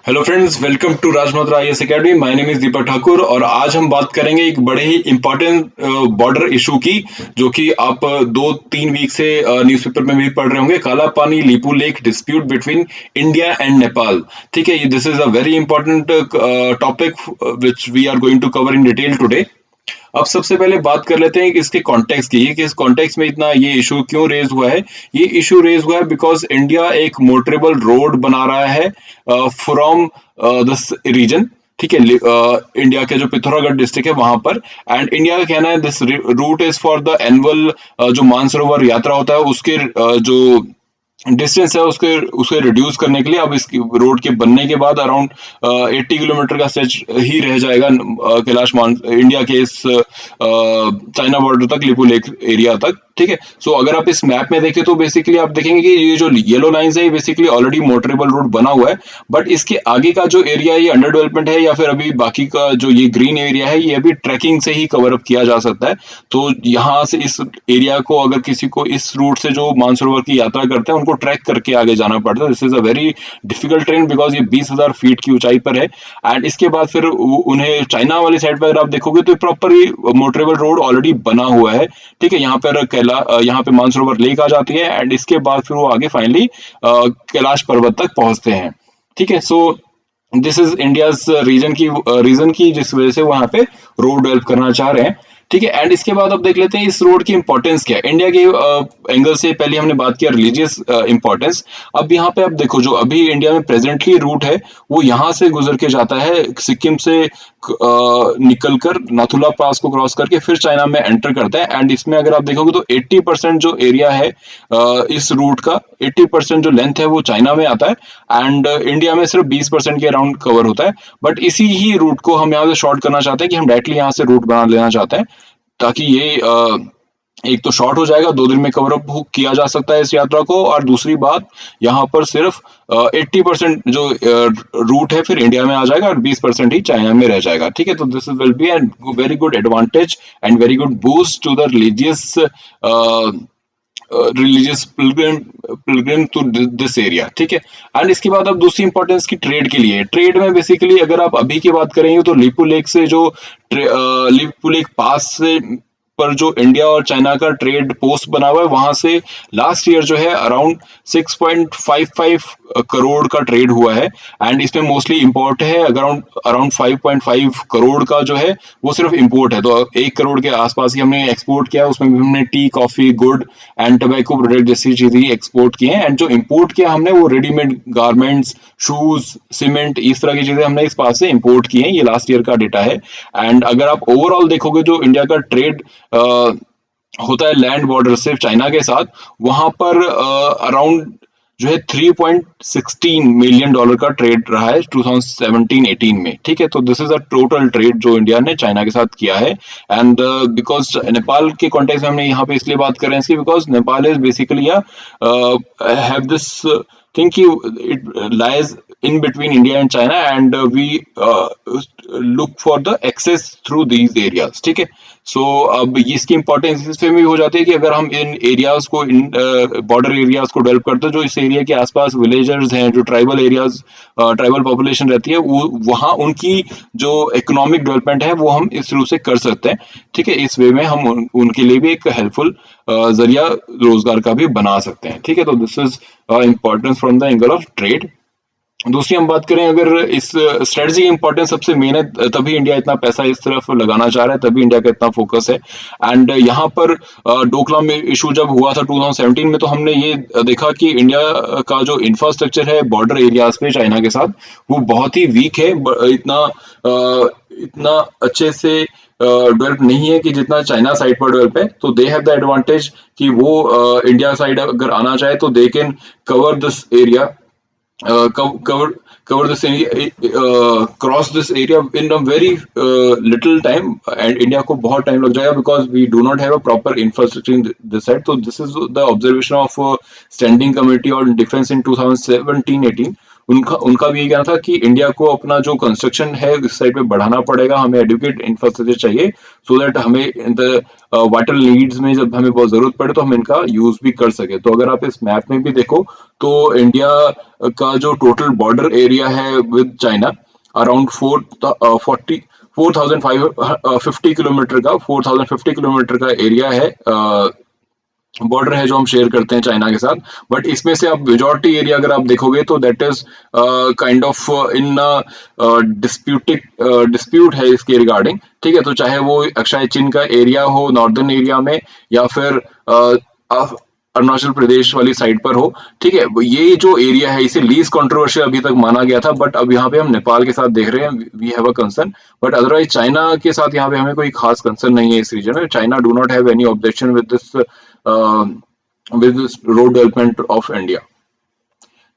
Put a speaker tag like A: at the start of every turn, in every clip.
A: Hello friends, welcome to Rajmatra IAS academy. My name is Deepak Thakur और आज हम बात करेंगे एक बड़े ही इम्पोर्टेंट बॉर्डर इशू की, जो कि आप 2-3 वीक से न्यूज़पेपर में भी पढ़ रहे होंगे। Kalapani Lipulekh dispute between India and Nepal. ठीक है, this is a very important topic which we are going to cover in detail today. अब सबसे पहले बात कर लेते हैं कि इसके कॉन्टेक्स्ट की, कि इस कॉन्टेक्स्ट में इतना ये इशू क्यों रेज हुआ है। ये इशू रेज हुआ है बिकॉज इंडिया एक मोटरेबल रोड बना रहा है फ्रॉम दिस रीजन। ठीक है, इंडिया के जो पिथौरागढ़ डिस्ट्रिक्ट है वहां पर। एंड इंडिया का कहना है this route is for the annual जो मानसरोवर यात्रा होता है उसके जो डिस्टेंस है उसके उसे रिड्यूस करने के लिए अब इसकी रोड के बनने के बाद अराउंड 80 किलोमीटर का स्ट्रेच ही रह जाएगा कैलाश मान इंडिया के इस चाइना बॉर्डर तक, लिपू लेक एरिया तक। ठीक है, सो अगर आप इस मैप में देखें तो बेसिकली आप देखेंगे कि ये जो येलो लाइंस है ये बेसिकली ऑलरेडी मोटरेबल रोड बना हुआ है। बट इसके आगे का जो एरिया है ये अंडर डेवलपमेंट है, या फिर अभी बाकी का जो ये ग्रीन एरिया है ये अभी ट्रैकिंग से ही कवर अप किया जा सकता है। तो यहाँ से इस एरिया को अगर किसी को इस रूट से जो मानसरोवर की यात्रा करते हैं उनको ट्रैक करके आगे जाना पड़ता है। This is a very difficult train because ये 20,000 फीट की ऊंचाई पर है। एंड इसके बाद फिर उन्हें चाइना वाली साइड पर अगर आप देखोगे तो प्रॉपर ही मोटरेबल रोड ऑलरेडी बना हुआ है। ठीक है, यहाँ पर यहाँ पे मानसरोवर लेक आ जाती है एंड इसके बाद फिर वो आगे फाइनली कैलाश पर्वत तक पहुंचते हैं। ठीक है, so this is India's reason की जिस वजह से वहां पे रोड डेवलप करना चाह रहे हैं। ठीक है, एंड इसके बाद अब देख लेते हैं इस रोड की इंपॉर्टेंस क्या है इंडिया के एंगल से। पहले हमने बात किया रिलीजियस इंपॉर्टेंस। अब यहाँ पे आप देखो जो अभी इंडिया में प्रेजेंटली रूट है वो यहाँ से गुजर के जाता है, सिक्किम से निकलकर नाथुला पास को क्रॉस करके फिर चाइना में एंटर करता है। एंड इसमें अगर आप देखोगे तो 80% जो एरिया है इस रूट का 80% जो लेंथ है वो चाइना में आता है एंड इंडिया में सिर्फ 20% के अराउंड कवर होता है। बट इसी ही रूट को हम यहाँ से शॉर्ट करना चाहते हैं कि हम डायरेक्टली यहाँ से रूट बना लेना चाहते हैं, ताकि ये एक तो शॉर्ट हो जाएगा, 2 दिन में कवर अप किया जा सकता है इस यात्रा को। और दूसरी बात, यहाँ पर सिर्फ 80% जो रूट है फिर इंडिया में आ जाएगा और 20% ही चाइना में रह जाएगा। ठीक है, तो this will be an very good advantage and very good boost to the religious pilgrim to this area. ठीक है, एंड इसके बाद अब दूसरी इंपॉर्टेंस की ट्रेड के लिए। ट्रेड में बेसिकली अगर आप अभी की बात करेंगे तो लिपू लेक से जो लिपू लेक पास से पर जो इंडिया और चाइना का ट्रेड पोस्ट बना हुआ है वहां से लास्ट ईयर जो है अराउंड 6.55 करोड़ का ट्रेड हुआ है। एंड इसमें मोस्टली इंपोर्ट है, अराउंड अराउंड 5.5 करोड़ का जो है वो सिर्फ इंपोर्ट है। तो 1 करोड़ के आसपास ही हमने एक्सपोर्ट किया, उसमें भी हमने T, coffee, good and tobacco product जैसी चीजें एक्सपोर्ट की हैं। एंड जो इंपोर्ट किया हमने वो रेडीमेड गारमेंट्स, शूज, सीमेंट, इस तरह की चीजें हमने इस पास से इंपोर्ट की हैं। ये लास्ट ईयर का डेटा है। एंड अगर आप ओवरऑल देखोगे जो इंडिया का ट्रेड होता है लैंड बॉर्डर से चाइना के साथ, वहां पर अराउंड जो है 3.16 मिलियन डॉलर का ट्रेड रहा है 2017-18 में। ठीक है, तो this is a total trade जो इंडिया ने चाइना के साथ किया है। एंड बिकॉज नेपाल के कॉन्टेक्स्ट में हमने यहाँ पे इसलिए बात कर रहे हैं इसकी, because Nepal is basically have this thing कि it lies in between India and China and we look for the access through these areas। ठीक है, सो अब इसकी इंपॉर्टेंस इसमें भी हो जाती है कि अगर हम इन एरियाज को, इन बॉर्डर एरियाज को डेवलप करते हैं, जो इस एरिया के आसपास विलेजर्स हैं, जो ट्राइबल एरियाज, ट्राइबल पॉपुलेशन रहती है, वो वहाँ उनकी जो इकोनॉमिक डेवलपमेंट है वो हम इस रूप से कर सकते हैं। ठीक है, इस वे में हम उनके लिए भी एक हेल्पफुल जरिया रोजगार का भी बना सकते हैं। ठीक है, तो this is importance from the angle of trade. दूसरी हम बात करें, अगर इस स्ट्रेटजी की इंपॉर्टेंस सबसे मेन है, तभी इंडिया इतना पैसा इस तरफ लगाना चाह रहा है, तभी इंडिया का इतना फोकस है। एंड यहाँ पर डोकलाम में इशू जब हुआ था 2017 में, तो हमने ये देखा कि इंडिया का जो इंफ्रास्ट्रक्चर है बॉर्डर एरियाज पे चाइना के साथ वो बहुत ही वीक है। इतना अच्छे से डेवलप नहीं है कि जितना चाइना साइड पर डेवलप है। तो दे हैव द एडवांटेज कि वो इंडिया साइड अगर आना चाहे तो they can cover this area, cover this area, cross this area in a very little time। and India को बहुत टाइम लग जाएगा because we do not have a proper infrastructure in this side। तो this is the observation of standing committee on defense in 2017-18। उनका उनका भी ये कहना था कि इंडिया को अपना जो कंस्ट्रक्शन है इस साइड पे बढ़ाना पड़ेगा, हमें एडुकेट इंफ्रास्ट्रक्चर चाहिए सो दैट हमें द वाइटल नीड्स में जब हमें बहुत जरूरत पड़े तो हम इनका यूज भी कर सके। तो अगर आप इस मैप में भी देखो तो इंडिया का जो टोटल बॉर्डर एरिया है विद चाइना अराउंड 4,550 किलोमीटर का एरिया है, बॉर्डर है जो हम शेयर करते हैं चाइना के साथ। बट इसमें से आप मेजॉरिटी एरिया अगर आप देखोगे तो that is kind of in dispute है इसके रिगार्डिंग, ठीक है। तो चाहे वो अक्षय चिन का एरिया हो नॉर्दर्न एरिया में या फिर अरुणाचल प्रदेश वाली साइड पर हो, ठीक है। ये जो एरिया है इसे लीज कंट्रोवर्शियल अभी तक माना गया था, बट अब यहाँ पे हम नेपाल के साथ देख रहे हैं we have a concern. But otherwise China के साथ यहाँ पे हमें कोई खास कंसर्न नहीं है इस रीजन में। China do not have any objection with this road development of India,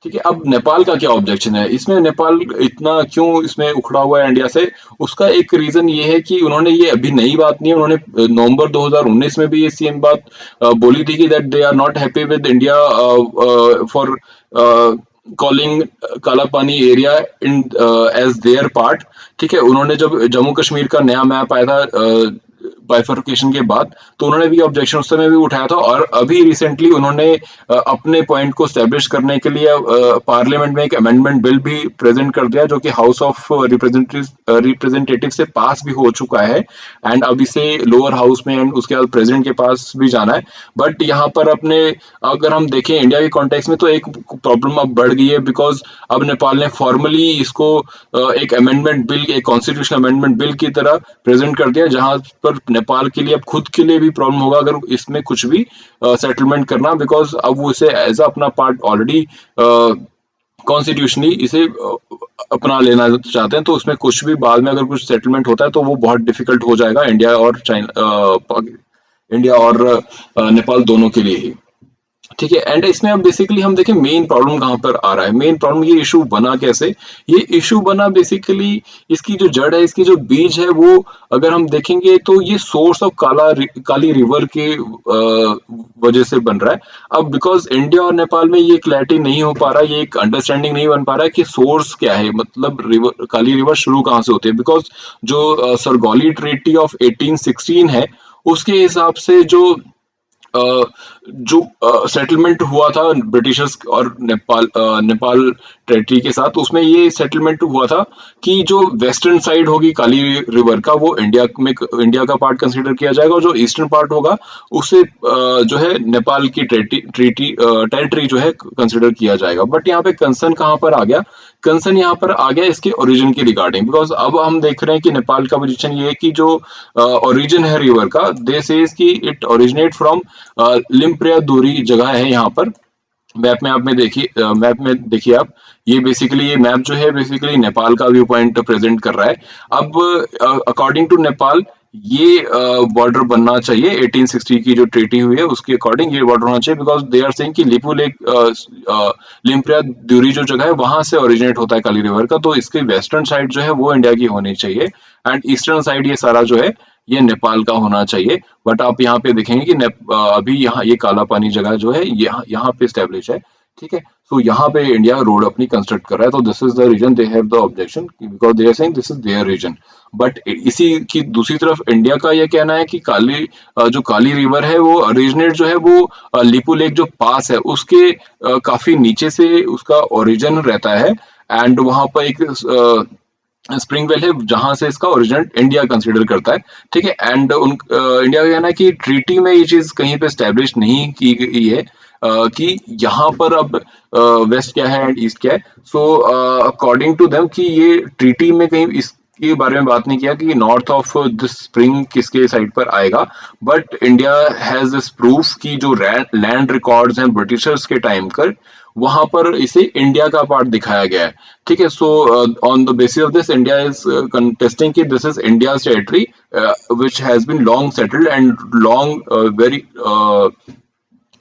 A: ठीक है। अब नेपाल का क्या ऑब्जेक्शन है इसमें, नेपाल इतना क्यों इसमें उखड़ा हुआ है इंडिया से? उसका एक रीजन ये है कि उन्होंने, ये अभी नई बात नहीं है, उन्होंने नवंबर 2019 में भी ये सेम बात बोली थी कि that they are not happy with India for calling Kalapani area in as their part, ठीक है। उन्होंने जब जम्मू कश्मीर का नया मैप आया था बाइफर्केशन के बाद, तो उन्होंने भी ऑब्जेक्शन उस समय भी उठाया था। और अभी रिसेंटली उन्होंने अपने पॉइंट को स्टैब्लिश करने के लिए पार्लियामेंट में एक अमेंडमेंट बिल भी प्रेजेंट कर दिया जो कि हाउस ऑफ रिप्रेजेंटेटिव से पास भी हो चुका है एंड अब इसे लोअर हाउस में एंड उसके बाद प्रेसिडेंट के पास भी जाना है। बट यहाँ पर अपने अगर हम देखें इंडिया के कॉन्टेक्स्ट में तो एक प्रॉब्लम अब बढ़ गई है, बिकॉज अब नेपाल ने फॉर्मली इसको एक अमेंडमेंट बिल, एक कॉन्स्टिट्यूशन अमेंडमेंट बिल की तरह प्रेजेंट कर दिया, जहां पर नेपाल के लिए अब खुद के लिए भी प्रॉब्लम होगा अगर इसमें कुछ भी सेटलमेंट करना, बिकॉज अब वो इसे एज अपना पार्ट ऑलरेडी कॉन्स्टिट्यूशनली इसे अपना लेना चाहते हैं। तो उसमें कुछ भी बाद में अगर कुछ सेटलमेंट होता है तो वो बहुत डिफिकल्ट हो जाएगा इंडिया और चाइना, इंडिया और नेपाल दोनों के लिए ही, ठीक है। एंड इसमें अब बेसिकली हम देखें मेन प्रॉब्लम कहाँ पर आ रहा है। मेन प्रॉब्लम, ये इशू बना कैसे? ये इशू बना बेसिकली, इसकी जो जड़ है, इसकी जो बीज है, वो अगर हम देखेंगे तो ये सोर्स ऑफ काली रिवर के वजह से बन रहा है। अब बिकॉज इंडिया और नेपाल में ये क्लैरिटी नहीं हो पा रहा, ये एक अंडरस्टैंडिंग नहीं बन पा रहा है कि सोर्स क्या है, मतलब रिवर, काली रिवर शुरू कहाँ से होती है। बिकॉज जो सरगोली ट्रीटी ऑफ 1816 है उसके हिसाब से जो सेटलमेंट हुआ था ब्रिटिशर्स और नेपाल टेरिटरी के साथ, उसमें ये सेटलमेंट हुआ था कि जो वेस्टर्न साइड होगी काली रिवर का वो इंडिया का पार्ट कंसीडर किया जाएगा, और जो ईस्टर्न पार्ट होगा उसे जो है नेपाल की टेरिटरी जो है कंसीडर किया जाएगा। बट यहाँ पे कंसर्न कहाँ पर आ गया? कंसर्न यहाँ पर आ गया इसके ओरिजिन की रिगार्डिंग, बिकॉज अब हम देख रहे हैं कि नेपाल का पोजीशन ये है कि जो ओरिजिन है रिवर का, दे सेज कि इट ओरिजिनेट फ्रॉम लिम्प्रिया दूरी जगह है यहाँ पर। मैप में देखिए आप, ये बेसिकली ये मैप जो है बेसिकली नेपाल का व्यू पॉइंट प्रेजेंट कर रहा है। अब अकॉर्डिंग टू नेपाल ये बॉर्डर बनना चाहिए, 1860 की जो ट्रीटी हुई है उसके अकॉर्डिंग ये बॉर्डर होना चाहिए, बिकॉज दे आर सेइंग कि लिपू लेक लिम्प्रिया दूरी जो जगह है वहां से ओरिजिनेट होता है काली रिवर का, तो इसके वेस्टर्न साइड जो है वो इंडिया की होनी चाहिए एंड ईस्टर्न साइड ये सारा जो है ये नेपाल का होना चाहिए। बट आप यहाँ पे देखेंगे कि अभी यहाँ ये काला पानी जगह जो है यहाँ पे स्टैब्लिश है, ठीक है। तो यहाँ पे इंडिया रोड अपनी कंस्ट्रक्ट कर रहा है, तो this is the reason they have the objection, because they are saying this is their reason. But इसी की दूसरी तरफ इंडिया का यह कहना है कि जो काली रिवर है वो ओरिजिनेट जो है वो लिपू लेक जो पास है उसके काफी नीचे से उसका ओरिजिन रहता है एंड वहां पर एक स्प्रिंग वेल है जहां से इसका ओरिजिन इंडिया कंसीडर करता है, ठीक है। एंड इंडिया का कहना है कि ट्रीटी में ये चीज कहीं पे स्टैब्लिश नहीं की गई है कि यहाँ पर अब वेस्ट क्या है एंड ईस्ट क्या है। सो अकॉर्डिंग टू देम कि ये ट्रीटी में कहीं इसके बारे में बात नहीं किया कि नॉर्थ ऑफ दिस स्प्रिंग किसके साइड पर आएगा। But India has this proof कि जो लैंड रिकॉर्ड्स हैं ब्रिटिशर्स के टाइम कर, वहां पर इसे इंडिया का पार्ट दिखाया गया है, ठीक है। So on the basis of this India is contesting कि this is India territory which has been long settled and long very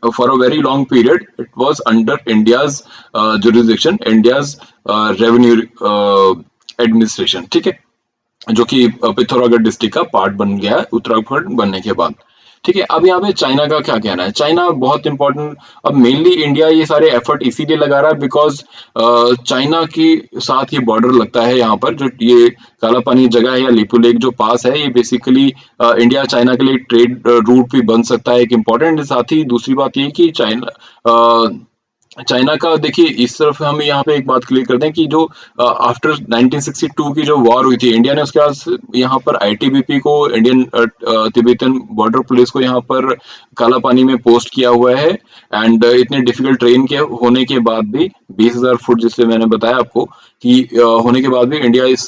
A: for a very long period it was under India's jurisdiction, India's revenue administration, ठीक है, जो कि Pithoragarh district का part बन गया है उत्तराखंड बनने के बाद। ठीक है। अब यहाँ पे चाइना का क्या कहना है? चाइना बहुत इंपॉर्टेंट, अब मेनली इंडिया ये सारे एफर्ट इसीलिए लगा रहा है बिकॉज चाइना के साथ ये बॉर्डर लगता है, यहाँ पर जो ये काला पानी जगह है या लिपू लेक जो पास है, ये बेसिकली इंडिया चाइना के लिए ट्रेड रूट भी बन सकता है एक इम्पॉर्टेंट। साथ ही दूसरी बात ये कि चाइना का देखिए, इस तरफ हम यहाँ पे एक बात क्लियर कर दें कि जो आफ्टर 1962 की जो वॉर हुई थी, इंडिया ने उसके बाद यहाँ पर आईटीबीपी को, इंडियन तिब्बतन बॉर्डर पुलिस को यहाँ पर काला पानी में पोस्ट किया हुआ है। एंड इतने डिफिकल्ट ट्रेन के होने के बाद भी 20,000 फुट, जिससे मैंने बताया आपको कि होने के बाद भी इंडिया इस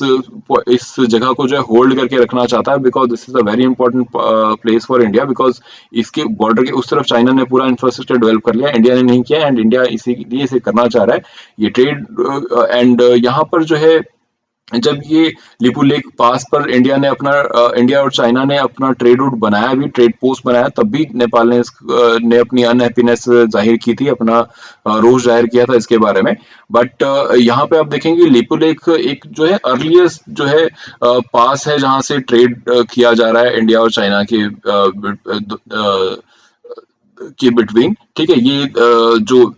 A: जगह को जो है होल्ड करके रखना चाहता है because this is a very important place for India, because इसके बॉर्डर के उस तरफ चाइना ने पूरा इंफ्रास्ट्रक्चर डेवलप कर लिया, इंडिया ने नहीं किया, एंड इंडिया इसीलिए इसे करना चाह रहा है ये ट्रेड। एंड यहाँ पर जो है, जब ये लिपू लेक पास पर इंडिया और चाइना ने अपना ट्रेड रूट बनाया, भी ट्रेड पोस्ट बनाया, तब भी नेपाल ने अपनी अनहैप्पीनेस जाहिर की थी, अपना रोष जाहिर किया था इसके बारे में। बट यहाँ पे आप देखेंगे लिपू लेक एक जो है अर्लीस्ट जो है पास है जहां से ट्रेड किया जा रहा है इंडिया और चाइना के बिटवीन। ठीक है, ये जो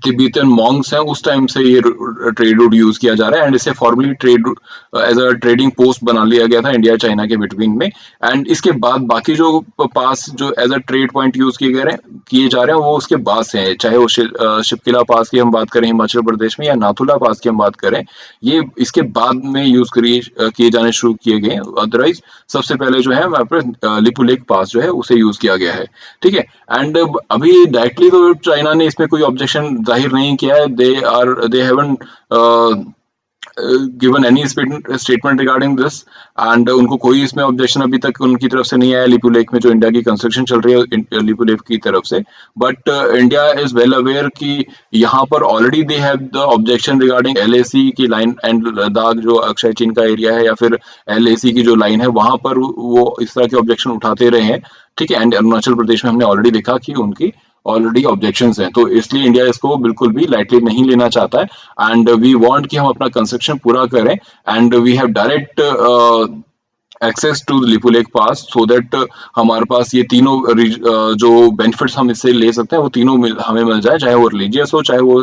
A: तिब्बतन मॉन्क्स हैं उस टाइम से ये ट्रेड रूट यूज किया जा रहा है, एंड इसे formally trade as a trading post बना लिया गया था इंडिया चाइना के बिटवीन में। एंड इसके बाद बाकी जो पास जो as a trade point use किए जा रहे हैं वो उसके बाद से हैं, चाहे वो शिपकिला पास की हम बात करें हिमाचल प्रदेश में, या नाथुला पास की हम बात करें, ये इसके बाद में यूज किए जाने शुरू किए गए। अदरवाइज सबसे पहले जो है हमारे पास लिपू लेक पास जो है उसे यूज किया गया है। ठीक है, एंड अभी डायरेक्टली तो चाइना ने इसमें कोई ऑब्जेक्शन जाहिर नहीं किया है, they haven't given any statement regarding this, and उनको कोई इसमें ऑब्जेक्शन अभी तक उनकी तरफ से नहीं आया लिपू लेक में जो इंडिया की कंस्ट्रक्शन चल रही है लिपू लेक की तरफ से। But India is well aware कि यहाँ पर already they have the objection regarding LAC की लाइन, एंड लद्दाख जो अक्षय चीन का एरिया है या फिर एलएसी की जो लाइन है वहां पर वो इस तरह के ऑब्जेक्शन उठाते रहे हैं। ठीक है, एंड अरुणाचल प्रदेश में हमने ऑलरेडी देखा कि उनकी ऑलरेडी ऑब्जेक्शंस हैं, तो इसलिए इंडिया इसको बिल्कुल भी लाइटली नहीं लेना चाहता है। एंड वी वांट कि हम अपना कंस्ट्रक्शन पूरा करें, and we have direct access to Lipulekh pass, so that हमारे पास ये तीनों जो बेनिफिट्स हम इससे ले सकते हैं वो तीनों हमें मिल जाए, चाहे वो रिलीजियस हो, चाहे वो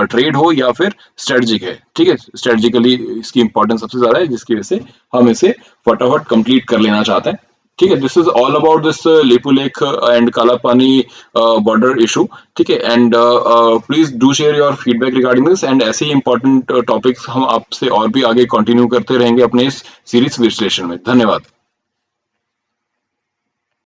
A: ट्रेड हो, या फिर स्ट्रेटजिक है। ठीक है, स्ट्रेटजिकली इसकी इंपॉर्टेंस सबसे ज्यादा है, जिसकी वजह से हम इसे फटाफट कंप्लीट कर लेना चाहते हैं। ठीक है, this is all about this Lipu lake and काला पानी बॉर्डर इशू। ठीक है, and please do share your feedback regarding this, and ऐसे ही इंपॉर्टेंट टॉपिक्स हम आपसे और भी आगे कंटिन्यू करते रहेंगे अपने इस सीरीज विश्लेषण में। धन्यवाद।